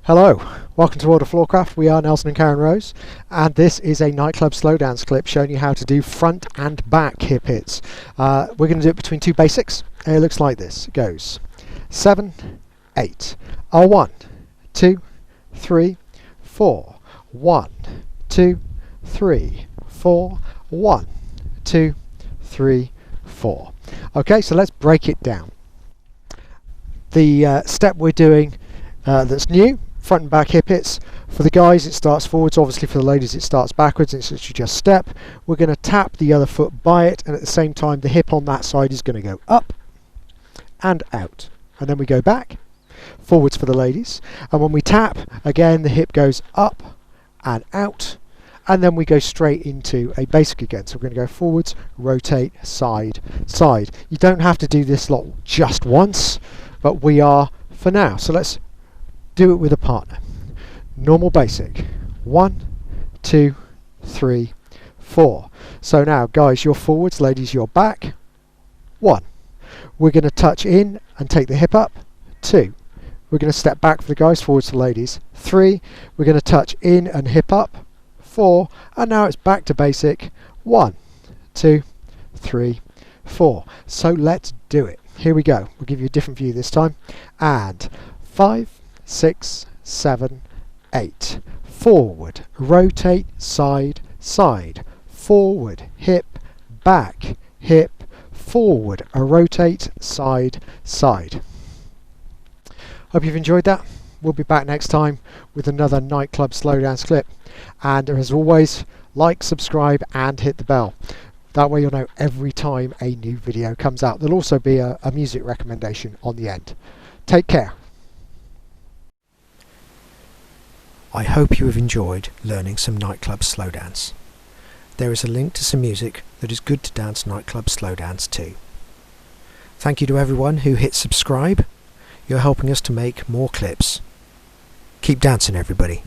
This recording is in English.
Hello, welcome to World of Floorcraft. We are Nelson and Karen Rose, and this is a nightclub slow dance clip showing you how to do front and back hip hits. We're going to do it between two basics, and it looks like this. It goes 7, 8, 1, 2, 3, 4, 1, 2, 3, 4, 1, 2, 3, 4. Okay, so let's break it down. The step we're doing that's new, front and back hip hits. For the guys it starts forwards, obviously for the ladies it starts backwards. It's literally just step. We're going to tap the other foot by it, and at the same time the hip on that side is going to go up and out, and then we go back forwards for the ladies, and when we tap again the hip goes up and out, and then we go straight into a basic again. So we're going to go forwards, rotate, side, side. You don't have to do this lot just once, but we are for now. So let's do it with a partner. Normal basic. 1, 2, 3, 4. So now guys, you're forwards, ladies you're back. 1. We're going to touch in and take the hip up. 2. We're going to step back for the guys, forwards for ladies. 3. We're going to touch in and hip up. 4. And now it's back to basic. 1, 2, 3, 4. So let's do it. Here we go. We'll give you a different view this time. And 5, 6, 7, 8. Forward, rotate, side, side. Forward, hip, back, hip, forward, rotate, side, side. Hope you've enjoyed that. We'll be back next time with another nightclub slow dance clip. And as always, like, subscribe and hit the bell. That way you'll know every time a new video comes out. There'll also be a music recommendation on the end. Take care. I hope you have enjoyed learning some nightclub slow dance. There is a link to some music that is good to dance nightclub slow dance too. Thank you to everyone who hit subscribe. You're helping us to make more clips. Keep dancing, everybody.